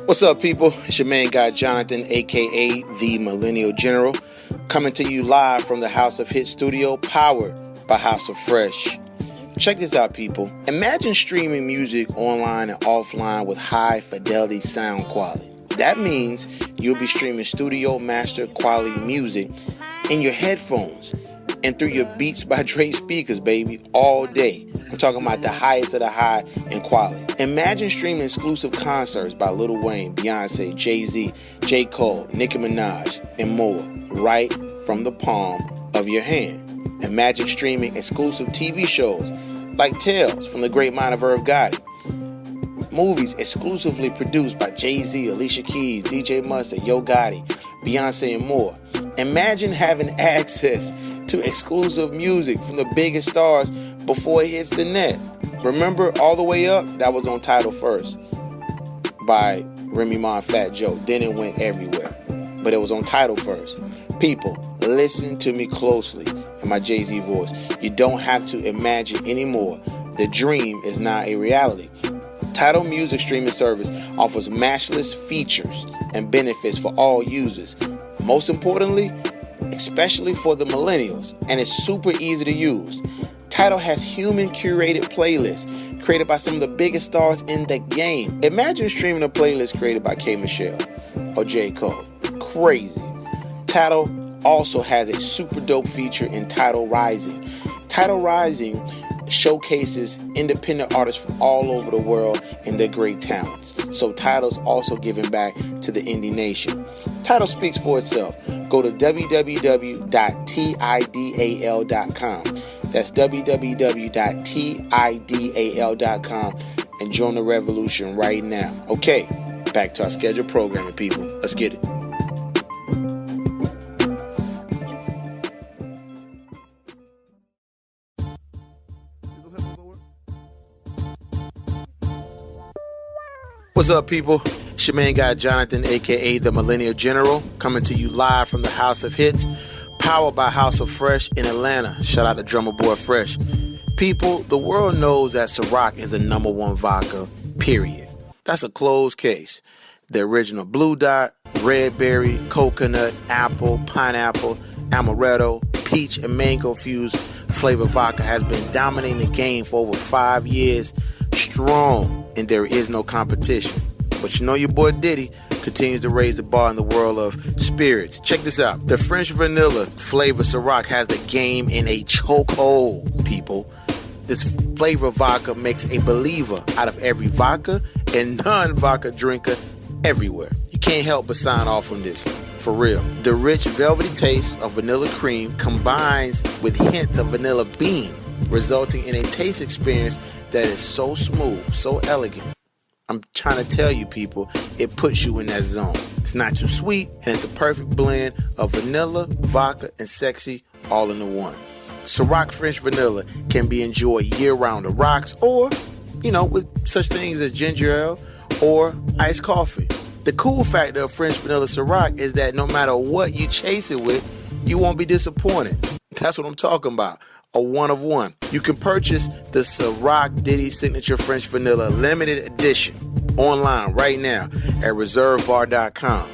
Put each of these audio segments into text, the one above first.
What's up, people? It's your main guy, Jonathan, a.k.a. the Millennial General, coming to you live from the House of Hits studio, powered by House of Fresh. Check this out, people. Imagine streaming music online and offline with high-fidelity sound quality. That means you'll be streaming studio master quality music in your headphones and through your Beats by Dre speakers, baby, all day. I'm talking about the highest of the high in quality. Imagine streaming exclusive concerts by Lil Wayne, Beyonce, Jay-Z, J. Cole, Nicki Minaj, and more right from the palm of your hand. Imagine streaming exclusive TV shows like Tales from the Great Mind of Irv Gotti. Movies exclusively produced by Jay-Z, Alicia Keys, DJ Mustard, Yo Gotti, Beyonce, and more. Imagine having access to exclusive music from the biggest stars before it hits the net. Remember All the Way Up? That was on Tidal first by Remy Ma and Fat Joe. Then it went everywhere. But it was on Tidal first. People, listen to me closely in my Jay-Z voice. You don't have to imagine anymore. The dream is now a reality. Tidal music streaming service offers matchless features and benefits for all users. Most importantly, especially for the millennials, and it's super easy to use. Tidal has human curated playlists created by some of the biggest stars in the game. Imagine streaming a playlist created by K. Michelle or J. Cole. Crazy. Tidal also has a super dope feature in Tidal Rising. Tidal Rising showcases independent artists from all over the world and their great talents. So Tidal's also giving back to the indie nation. Tidal speaks for itself. Go to www.tidal.com. That's www.tidal.com and join the revolution right now. Okay, back to our scheduled programming, people. Let's get it. What's up, people? It's your main guy, Jonathan, a.k.a. the Millennial General, coming to you live from the House of Hits, powered by House of Fresh in Atlanta. Shout out to Drummer Boy Fresh. People, the world knows that Ciroc is the number one vodka, period. That's a closed case. The original Blue Dot, Red Berry, Coconut, Apple, Pineapple, Amaretto, Peach, and Mango fused flavor vodka has been dominating the game for over 5 years strong, and there is no competition. But you know your boy Diddy continues to raise the bar in the world of spirits. Check this out. The French vanilla flavor Ciroc has the game in a chokehold, people. This flavor vodka makes a believer out of every vodka and non-vodka drinker everywhere. You can't help but sign off on this. For real. The rich velvety taste of vanilla cream combines with hints of vanilla bean, resulting in a taste experience that is so smooth, so elegant. I'm trying to tell you, people, it puts you in that zone. It's not too sweet, and it's a perfect blend of vanilla, vodka, and sexy all in the one. Ciroc French Vanilla can be enjoyed year-round at rocks or, with such things as ginger ale or iced coffee. The cool factor of French Vanilla Ciroc is that no matter what you chase it with, you won't be disappointed. That's what I'm talking about. A one of one. You can purchase the Ciroc Diddy Signature French Vanilla Limited Edition online right now at reservebar.com.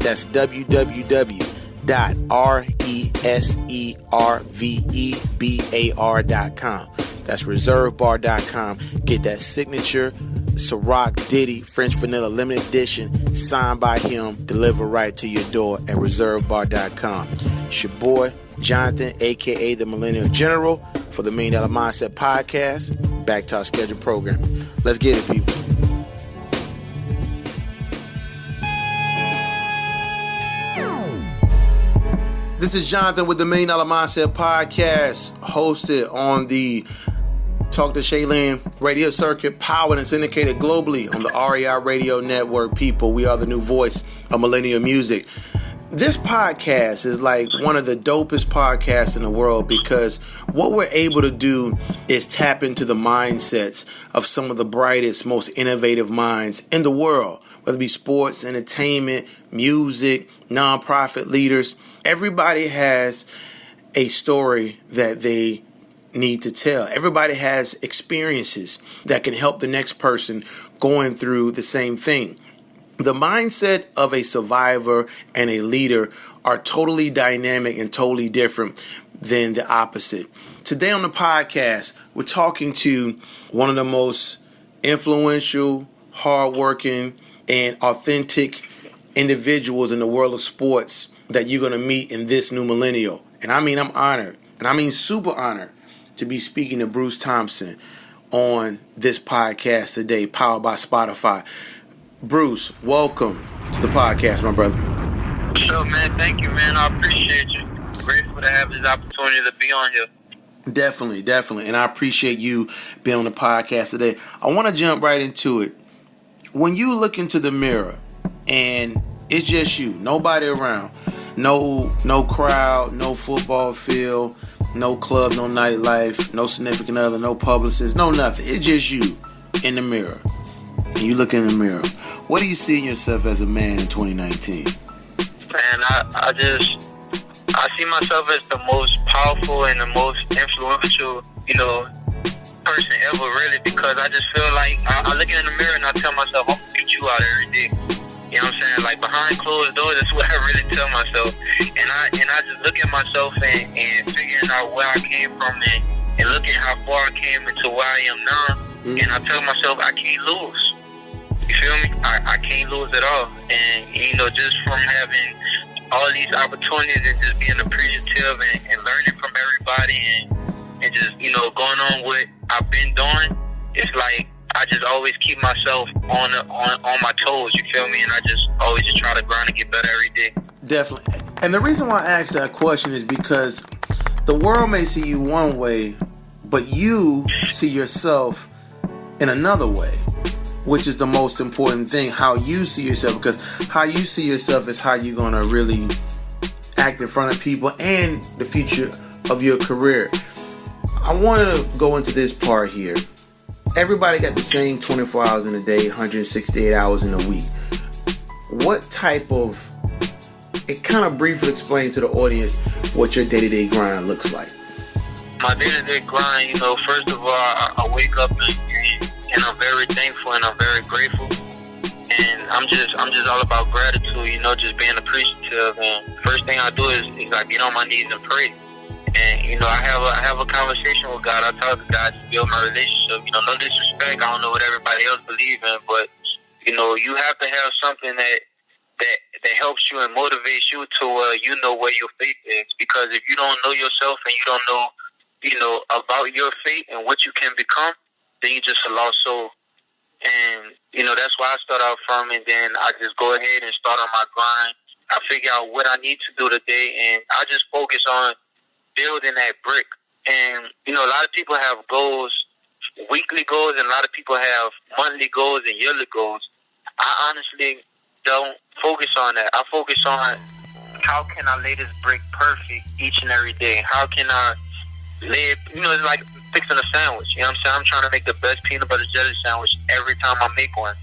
That's www.reservebar.com. That's reservebar.com. Get that signature Ciroc Diddy French Vanilla Limited Edition signed by him, delivered right to your door at reservebar.com. It's your boy Jonathan, a.k.a. the Millennial General, for the $1 Million Mindset Podcast. Back to our scheduled programming. Let's get it, people. This is Jonathan with the $1 Million Mindset Podcast, hosted on the Talk to Shaylin radio circuit, powered and syndicated globally on the REI Radio Network. People, we are the new voice of millennial music. This podcast is like one of the dopest podcasts in the world because what we're able to do is tap into the mindsets of some of the brightest, most innovative minds in the world, whether it be sports, entertainment, music, nonprofit leaders. Everybody has a story that they need to tell. Everybody has experiences that can help the next person going through the same thing. The mindset of a survivor and a leader are totally dynamic and totally different than the opposite. Today on the podcast, we're talking to one of the most influential, hardworking, and authentic individuals in the world of sports that you're going to meet in this new millennial. And I mean, I'm honored, and I mean super honored to be speaking to Bruce Thompson on this podcast today, powered by Spotify. Bruce, welcome to the podcast, my brother. What's up, man? Thank you, man. I appreciate you. Grateful to have this opportunity to be on here. Definitely. And I appreciate you being on the podcast today. I want to jump right into it. When you look into the mirror and it's just you, nobody around, no crowd, no football field, no club, no nightlife, no significant other, no publicist, no nothing. It's just you in the mirror. And you look in the mirror. What do you see in yourself as a man in 2019? Man, I see myself as the most powerful and the most influential, person ever, really, because I just feel like I look in the mirror and I tell myself, I'm gonna get you out every day. You know what I'm saying? Like, behind closed doors, that's what I really tell myself. And I just look at myself and figuring out where I came from and looking how far I came into where I am now. Mm-hmm. And I tell myself I can't lose. You feel me? I can't lose at all. And, just from having all these opportunities and just being appreciative and learning from everybody and just, going on what I've been doing, it's like I just always keep myself on my toes, you feel me? And I just always just try to grind and get better every day. Definitely. And the reason why I asked that question is because the world may see you one way, but you see yourself in another way, which is the most important thing, how you see yourself, because how you see yourself is how you're going to really act in front of people and the future of your career. I want to go into this part here. Everybody got the same 24 hours in a day, 168 hours in a week. What type of, it kind of briefly explain to the audience what your day-to-day grind looks like. My day-to-day grind, first of all, I wake up and I'm very thankful and I'm very grateful. And I'm just all about gratitude, just being appreciative. And first thing I do is I get on my knees and pray. And, I have a conversation with God. I talk to God to build my relationship. No disrespect. I don't know what everybody else believes in, but, you have to have something that helps you and motivates you to where your faith is. Because if you don't know yourself and you don't know, about your faith and what you can become, then you just a lost soul. And, that's why I start out from, and then I just go ahead and start on my grind. I figure out what I need to do today, and I just focus on building that brick. And, a lot of people have goals, weekly goals, and a lot of people have monthly goals and yearly goals. I honestly don't focus on that. I focus on how can I lay this brick perfect each and every day? How can I lay it, it's like fixing a sandwich. You know what I'm saying? I'm trying to make the best peanut butter jelly sandwich every time I make one.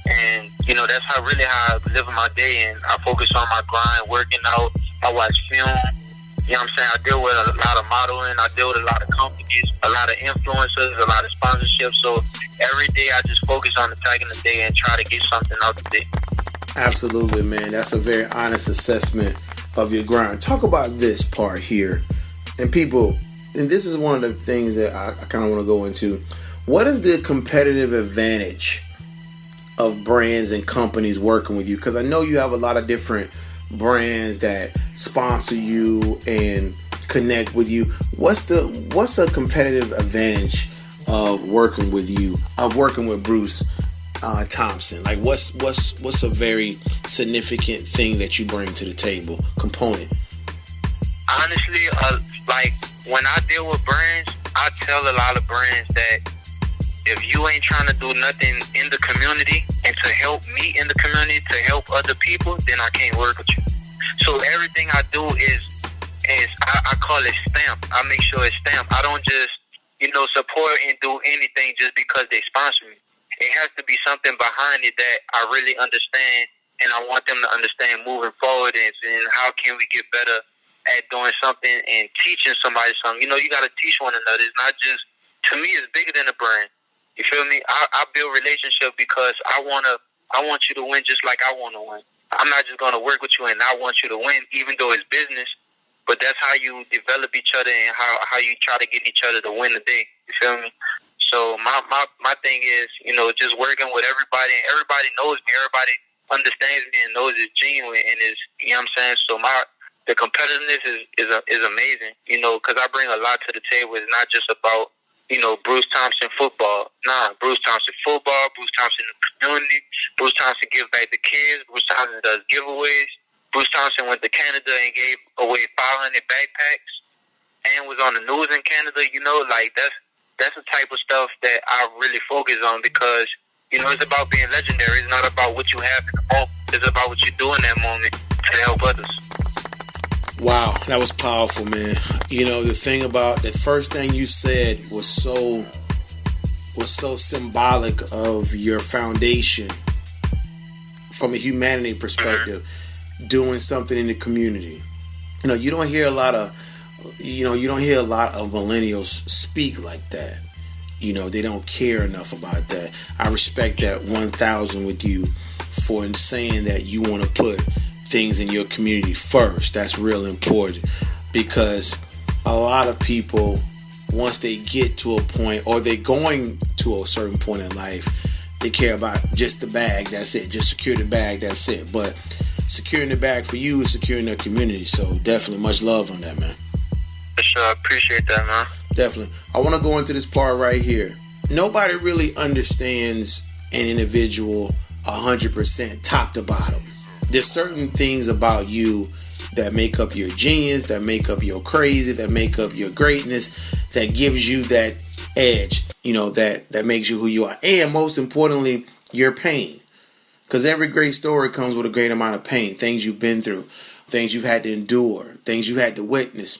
And, that's how I live my day. And I focus on my grind, working out. I watch film. You know what I'm saying? I deal with a lot of modeling. I deal with a lot of companies, a lot of influencers, a lot of sponsorships. So every day I just focus on attacking the day and try to get something out the day. Absolutely, man. That's a very honest assessment of your grind. Talk about this part here. And people, and this is one of the things that I kind of want to go into. What is the competitive advantage of brands and companies working with you? Because I know you have a lot of different brands that sponsor you and connect with you. What's a competitive advantage of working with you, of working with Bruce Thompson? Like, what's a very significant thing that you bring to the table, component? Honestly, like when I deal with brands, I tell a lot of brands that if you ain't trying to do nothing in the community and to help me in the community, to help other people, then I can't work with you. So everything I do is I call it stamp. I make sure it's stamped. I don't just, support and do anything just because they sponsor me. It has to be something behind it that I really understand, and I want them to understand moving forward and how can we get better at doing something and teaching somebody something. You know, you got to teach one another. It's not just, to me, it's bigger than a brand. You feel me? I build relationship because I want you to win just like I want to win. I'm not just going to work with you and I want you to win, even though it's business. But that's how you develop each other and how you try to get each other to win the day. You feel me? So my thing is, you know, just working with everybody, and everybody knows me. Everybody understands me and knows it's genuine and is, you know what I'm saying? So the competitiveness is amazing, you know, because I bring a lot to the table. It's not just about, you know, Bruce Thompson football. Nah, Bruce Thompson football, Bruce Thompson in the community, Bruce Thompson give back to kids, Bruce Thompson does giveaways. Bruce Thompson went to Canada and gave away 500 backpacks and was on the news in Canada. You know, like that's the type of stuff that I really focus on because, you know, it's about being legendary. It's not about what you have in the moment. It's about what you do in that moment to help others. Wow, that was powerful, man. You know, the thing about the first thing you said was so symbolic of your foundation from a humanity perspective. Doing something in the community. You know, you don't hear a lot of millennials speak like that. You know, they don't care enough about that. I respect that 1,000 with you for saying that you want to put things in your community first. That's real important because a lot of people, once they get to a point or they're going to a certain point in life, they care about just the bag. That's it. Just secure the bag. That's it. But securing the bag for you is securing the community. So definitely much love on that, man. For sure. I appreciate that, man. Definitely. I want to go into this part right here. Nobody really understands an individual 100% top to bottom. There's certain things about you that make up your genius, that make up your crazy, that make up your greatness, that gives you that edge, you know, that makes you who you are. And most importantly, your pain. Because every great story comes with a great amount of pain. Things you've been through, things you've had to endure, things you had to witness.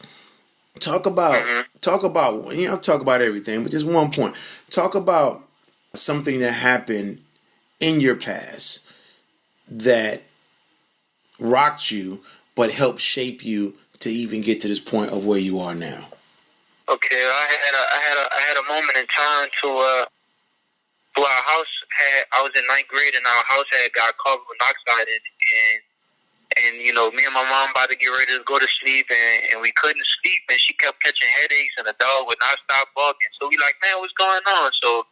Talk about, you know, talk about everything, but just one point. Talk about something that happened in your past that rocked you, but helped shape you to even get to this point of where you are now. Okay, I had a moment in time to our house I was in 9th grade and our house had got carbon monoxide in it, and you know, me and my mom about to get ready to go to sleep and we couldn't sleep and she kept catching headaches and the dog would not stop barking. So we like, man, what's going on? So,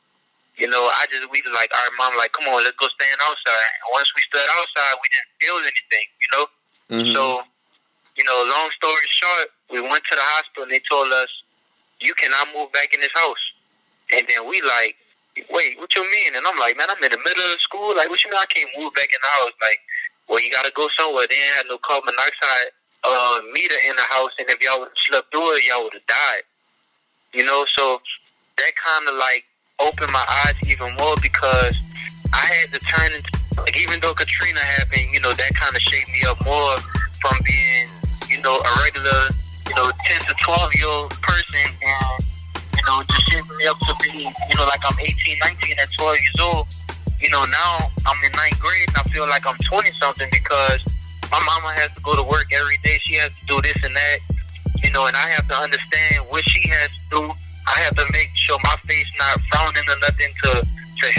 you know, we like, all right, mom, like, come on, let's go stand outside. And once we stood outside, we didn't feel anything, you know? Mm-hmm. So, you know, long story short, we went to the hospital and they told us, you cannot move back in this house. And then we like, wait, what you mean? And I'm like, man, I'm in the middle of the school. Like, what you mean I can't move back in the house? Like, well, you got to go somewhere. They ain't had no carbon monoxide meter in the house. And if y'all would have slept through it, y'all would have died. You know, so that kind of like opened my eyes even more because I had to turn into, like, even though Katrina happened, you know, that kind of shaped me up more from being, you know, a regular, you know, 10 to 12-year-old person and, you know, just shaping me up to be, you know, like I'm 18, 19 at 12 years old. You know, now I'm in 9th grade and I feel like I'm 20-something because my mama has to go to work every day. She has to do this and that, you know, and I have to understand what she has to do. I have to make sure my face not frowning or nothing to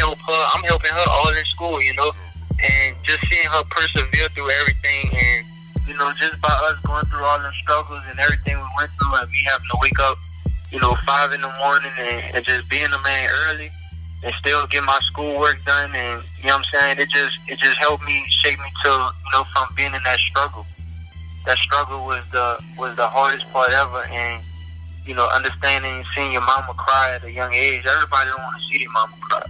help her. I'm helping her all in school, you know, and just seeing her persevere through everything and, you know, just by us going through all the struggles and everything we went through and me having to wake up, you know, 5 in the morning and just being a man early and still get my schoolwork done, and you know what I'm saying, it just helped me, shape me to, you know, from being in that struggle. That struggle was the hardest part ever, and you know, understanding and seeing your mama cry at a young age. Everybody don't want to see their mama cry.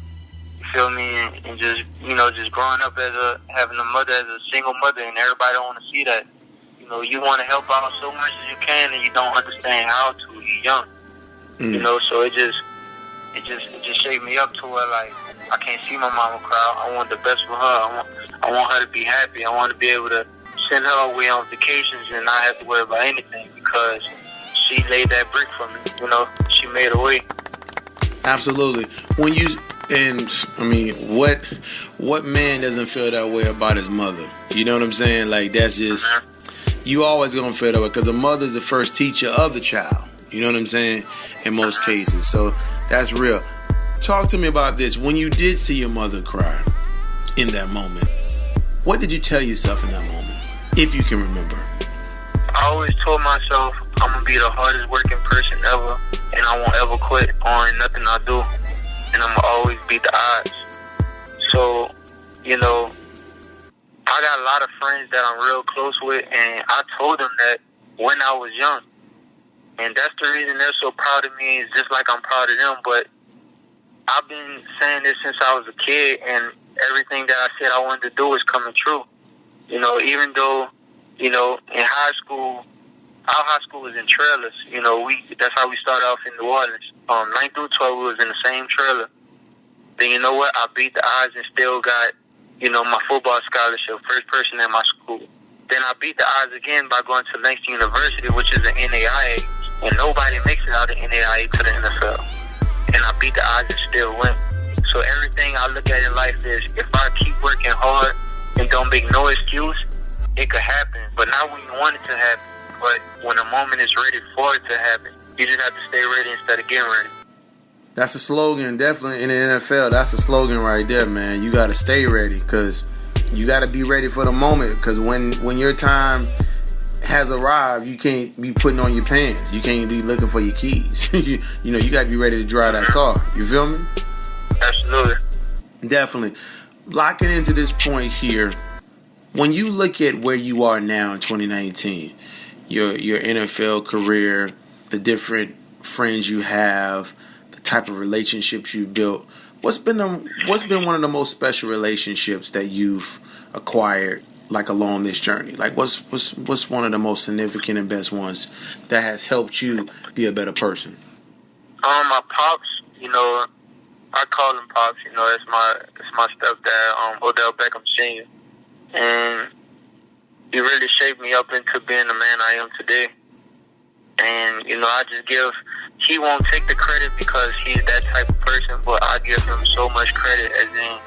You feel me? And just, you know, just growing up having a mother as a single mother, and everybody don't want to see that. You know, you want to help out so much as you can, and you don't understand how to. You're young. You know, so it just shaped me up to where, like, I can't see my mama cry. I want the best for her. I want her to be happy. I want to be able to send her away on vacations and not have to worry about anything because she laid that brick for me. You know, she made a way. Absolutely. What man doesn't feel that way about his mother? You know what I'm saying? Like, that's just, You always gonna feel that way because the mother's the first teacher of the child. You know what I'm saying? In most cases. So that's real. Talk to me about this. When you did see your mother cry in that moment, what did you tell yourself in that moment, if you can remember? I always told myself I'm going to be the hardest working person ever, and I won't ever quit on nothing I do, and I'm going to always beat the odds. So, you know, I got a lot of friends that I'm real close with, and I told them that when I was young. And that's the reason they're so proud of me, is just like I'm proud of them. But I've been saying this since I was a kid, and everything that I said I wanted to do is coming true. You know, even though, you know, in high school, our high school was in trailers. You know, that's how we started off in New Orleans. 9th through 12, we was in the same trailer. Then you know what? I beat the odds and still got, you know, my football scholarship, first person in my school. Then I beat the odds again by going to Langston University, which is an NAIA, and nobody makes it out of NAIA to the NFL. And I beat the odds and still win. So everything I look at in life is, if I keep working hard and don't make no excuse, it could happen. But not when you want it to happen, but when the moment is ready for it to happen. You just have to stay ready instead of getting ready. That's a slogan, definitely in the NFL. That's a slogan right there, man. You got to stay ready, because you got to be ready for the moment. Because when your time has arrived, you can't be putting on your pants. You can't be looking for your keys. you know, you got to be ready to drive that car. You feel me? Absolutely. Definitely. Locking into this point here, when you look at where you are now in 2019, your NFL career, the different friends you have, the type of relationships you've built, what's been one of the most special relationships that you've acquired, like, along this journey? Like, what's one of the most significant and best ones that has helped you be a better person? My pops, you know, I call him Pops, you know, it's my stepdad, Odell Beckham Sr. And he really shaped me up into being the man I am today. And, you know, he won't take the credit because he's that type of person, but I give him so much credit, as in,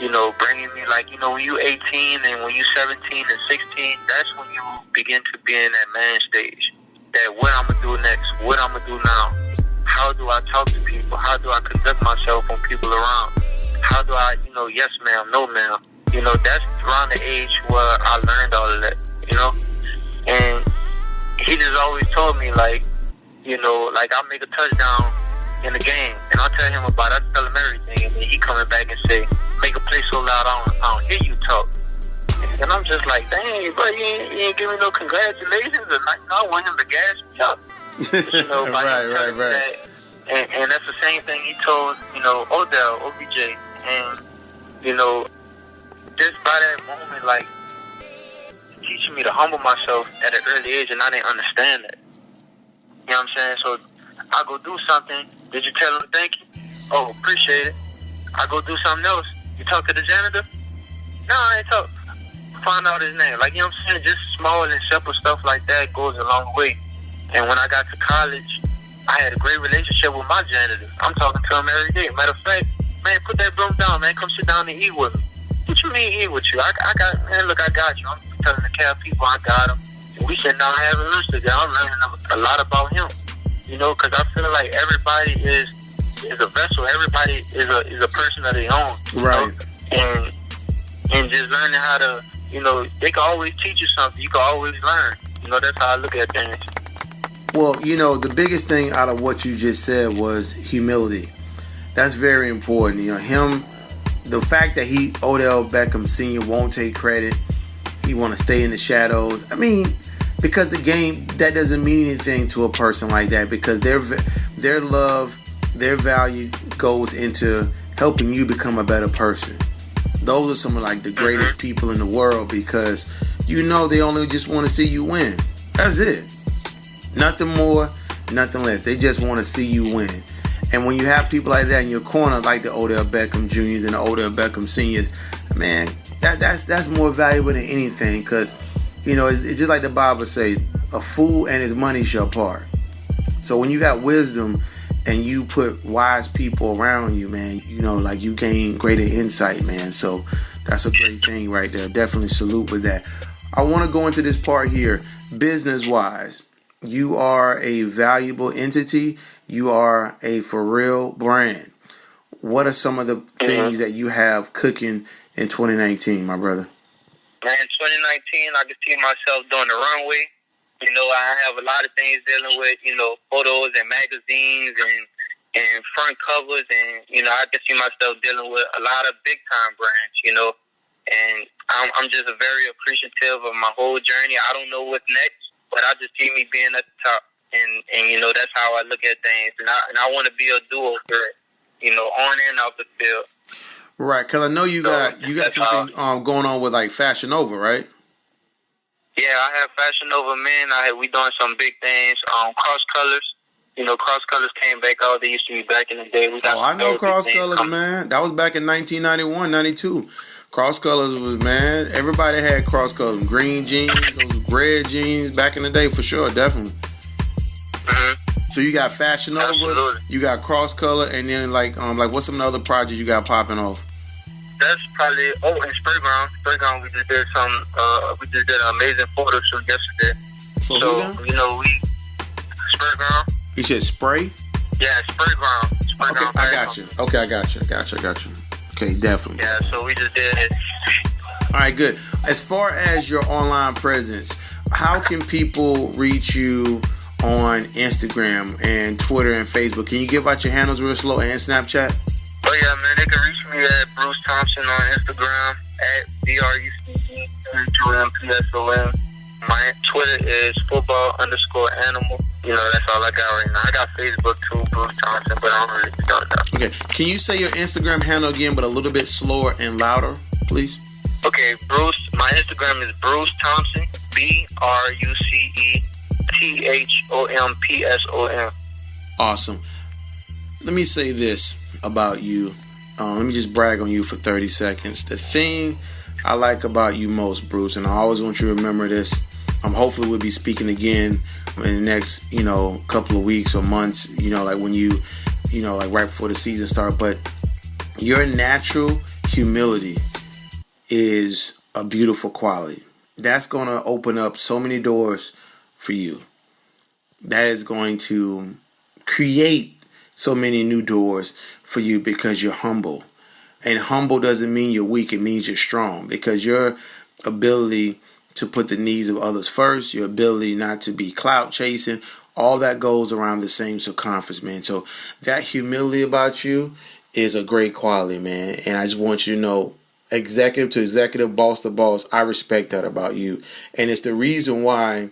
you know, bringing me, like, you know, when you 18 and when you 17 and 16, that's when you begin to be in that man stage. That what I'm going to do next, what I'm going to do now. How do I talk to people? How do I conduct myself when people are around? How do I, you know, yes ma'am, no ma'am. You know, that's around the age where I learned all of that, you know? And he just always told me, like, you know, like, I'll make a touchdown in the game, and I'll tell him about it. I tell him everything, and then he coming back and say, make a play so loud I don't hear you talk. And I'm just like, dang, bro, you ain't give me no congratulations, or nothing. I want him to gas me up. You know, right. And that's the same thing he told, you know, Odell, OBJ. And, you know, just by that moment, like, teaching me to humble myself at an early age, and I didn't understand that. You know what I'm saying? So I go do something. Did you tell him thank you? Oh, appreciate it. I go do something else. You talk to the janitor? No, I ain't talk. Find out his name. Like, you know what I'm saying? Just small and simple stuff like that goes a long way. And when I got to college, I had a great relationship with my janitor. I'm talking to him every day. Matter of fact, man, put that broom down, man. Come sit down and eat with me. What you mean eat with you? I got you. I'm telling the cab people I got him. And we sitting down having lunch together. I'm learning a lot about him. You know, because I feel like everybody is a vessel. Everybody is a person of their own. Right. Know? And just learning how to, you know, they can always teach you something. You can always learn. You know, that's how I look at things. Well, you know, the biggest thing out of what you just said was humility. That's very important. You know, the fact that Odell Beckham Sr. won't take credit, he want to stay in the shadows. I mean, because the game, that doesn't mean anything to a person like that, because their love, their value goes into helping you become a better person. Those are some of, like, the greatest people in the world, because, you know, they only just want to see you win. That's it. Nothing more, nothing less. They just want to see you win. And when you have people like that in your corner, like the Odell Beckham Jr.'s and the Odell Beckham Sr.'s, man, that's more valuable than anything, because, you know, it's just like the Bible say, a fool and his money shall part. So when you got wisdom and you put wise people around you, man, you know, like, you gain greater insight, man. So that's a great thing right there. Definitely salute with that. I want to go into this part here. Business-wise, you are a valuable entity. You are a for real brand. What are some of the things that you have cooking in 2019, my brother? Man, 2019, I can see myself doing the runway. You know, I have a lot of things dealing with, you know, photos and magazines and front covers. And, you know, I can see myself dealing with a lot of big-time brands, you know. And I'm just very appreciative of my whole journey. I don't know what's next, but I just see me being at the top. And you know, that's how I look at things. And I want to be a duo for it, you know, on and off the field. Right, because I know you got something going on with like Fashion Nova, right? Yeah, I have Fashion Nova Men. We doing some big things. Cross Colors. You know, Cross Colors came back out. They used to be back in the day. I know Cross Colors, man. That was back in 1991, 92. Cross Colors was, man, everybody had Cross Colors. Green jeans, those red jeans back in the day, for sure, definitely. So you got Fashion Nova, Absolutely. You got Cross Color, and then like what's some of the other projects you got popping off? That's probably in Sprayground. We just did an amazing photo shoot yesterday. So you know, Sprayground. You said spray? Yeah, Sprayground. Okay, I got you. Okay, I got you. Okay, definitely. Yeah, so we just did it. All right, good. As far as your online presence, how can people reach you on Instagram and Twitter and Facebook? Can you give out your handles real slow, and Snapchat? Oh yeah, man, they can reach me at Bruce Thompson on Instagram at BRUCE2MPSON. My Twitter is football_animal. You know, that's all I got right now. I got Facebook too, Bruce Thompson, but I don't really know that. Okay, can you say your Instagram handle again, but a little bit slower and louder, please? Okay, Bruce. My Instagram is Bruce Thompson, BRUCETHOMPSON. Awesome. Let me say this about you. Let me just brag on you for 30 seconds. The thing I like about you most, Bruce, and I always want you to remember this. Hopefully we'll be speaking again in the next, couple of weeks or months, like when like right before the season starts. But your natural humility is a beautiful quality. That's going to open up so many doors for you. That is going to create so many new doors for you because you're humble. And humble doesn't mean you're weak. It means you're strong, because your ability to put the needs of others first, your ability not to be clout chasing, all that goes around the same circumference, man. So that humility about you is a great quality, man. And I just want you to know, executive to executive, boss to boss, I respect that about you. And it's the reason why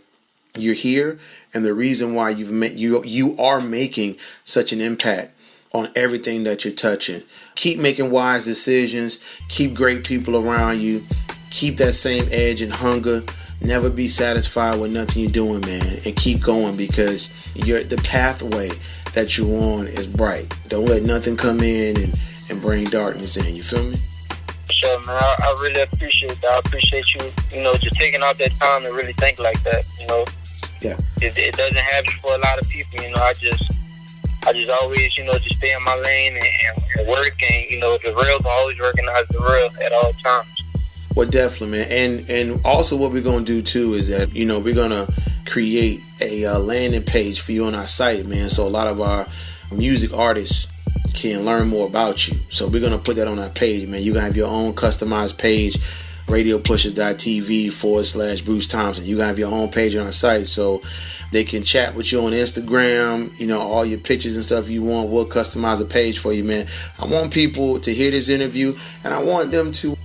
you're here, and the reason why you are making such an impact on everything that you're touching. Keep making wise decisions. Keep great people around you. Keep that same edge and hunger. Never be satisfied with nothing you're doing, man. And keep going, because the pathway that you're on is bright. Don't let nothing come in and bring darkness in. You feel me? Sure, man. I really appreciate that. I appreciate you, just taking out that time to really think like that, Yeah. It doesn't happen for a lot of people, I just always, just stay in my lane and work, and, the real can always recognize the real at all times. Well, definitely, man. And also what we're going to do, too, is that, we're going to create a landing page for you on our site, man. So a lot of our music artists can learn more about you. So we're going to put that on our page, man. You're going to have your own customized page, radiopushers.tv/Bruce Thompson. You're going to have your own page on our site, so they can chat with you on Instagram, all your pictures and stuff you want. We'll customize a page for you, man. I want people to hear this interview, and I want them to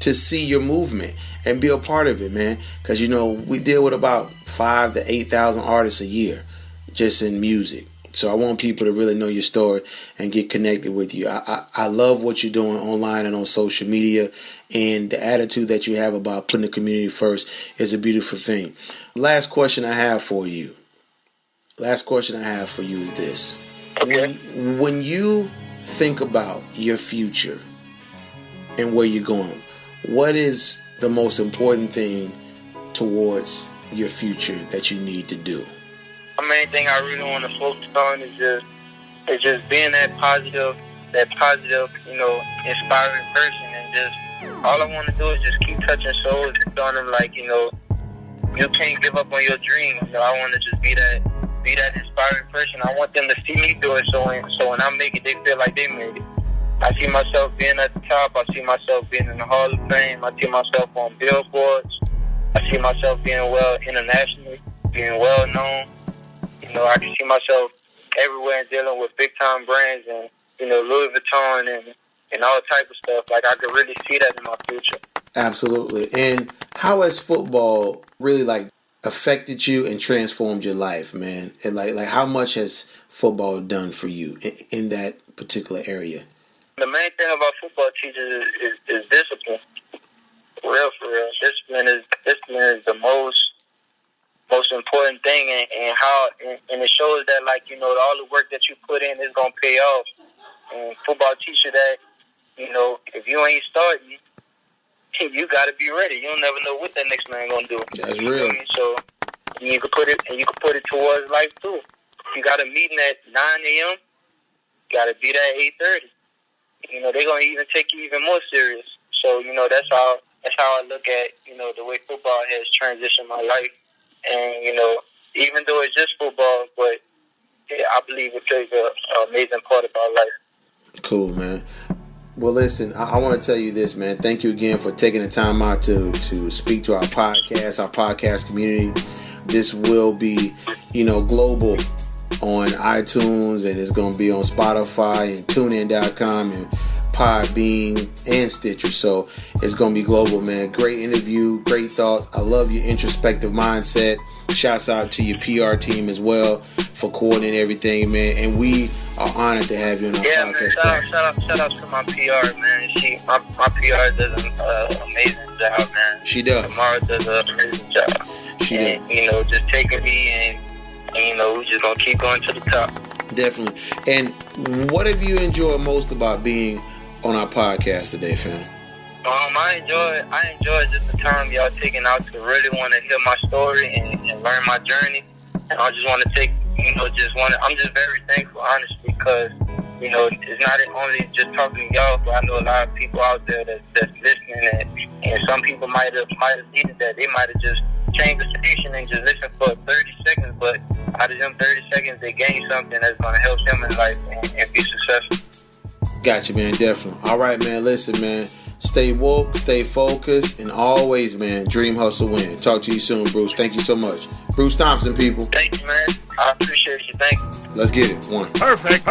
see your movement and be a part of it, man. Because, we deal with about 5,000 to 8,000 artists a year just in music. So I want people to really know your story and get connected with you. I love what you're doing online and on social media, and the attitude that you have about putting the community first is a beautiful thing. Last question I have for you is this. Okay. When you think about your future and where you're going, what is the most important thing towards your future that you need to do? The main thing I really want to focus on is just being that positive, inspiring person, and just all I want to do is just keep touching souls and telling them, like, you know, you can't give up on your dream. You know, I want to just be that inspiring person. I want them to see me do it, so when I make it, they feel like they made it. I see myself being at the top. I see myself being in the Hall of Fame. I see myself on billboards. I see myself being well internationally, being well known. You know, I can see myself everywhere and dealing with big time brands and, you know, Louis Vuitton and all type of stuff. Like, I could really see that in my future. Absolutely. And how has football really, like, affected you and transformed your life, man? And like how much has football done for you in that particular area? The main thing about football teachers is discipline. For real. Discipline is the most important thing, and it shows that, like, you know, all the work that you put in is gonna pay off. And football teach you that, you know, if you ain't starting, you gotta be ready. You'll never know what that next man gonna do. That's real. So you can put it towards life too. You got a meeting at 9 a.m. Gotta be there at 8:30. You know, they're gonna even take you even more serious. So, you know, that's how I look at, you know, the way football has transitioned my life. And, you know, even though it's just football, but I believe it plays an amazing part of our life. Cool, man. Well, listen, I want to tell you this, man. Thank you again for taking the time out to speak to our podcast community. This will be, you know, global on iTunes, and it's going to be on Spotify and TuneIn.com and Podbean and Stitcher. So it's going to be global, man. Great interview, great thoughts. I love your introspective mindset. Shouts out to your PR team as well for coordinating everything, man. And we are honored to have you on our podcast. Shout out to my PR, man. My PR does an amazing job, man. She does. Tamara does an amazing job. She does. You know, just taking me and you know, we're just gonna keep going to the top. Definitely. And what have you enjoyed most about being on our podcast today, fam? I enjoy just the time y'all taking out to really want to hear my story and learn my journey. And I just want to take, you know, I'm just very thankful, honestly, because, you know, it's not only just talking to y'all, but I know a lot of people out there that's listening, and some people might have needed that. They might have just changed the station and just listened for 30 seconds, but out of them 30 seconds, they gain something that's going to help them in life and be successful. Gotcha, man. Definitely. All right, man. Listen, man. Stay woke, stay focused, and always, man, dream, hustle, win. Talk to you soon, Bruce. Thank you so much. Bruce Thompson, people. Thank you, man. I appreciate you. Thank you. Let's get it. One. Perfect.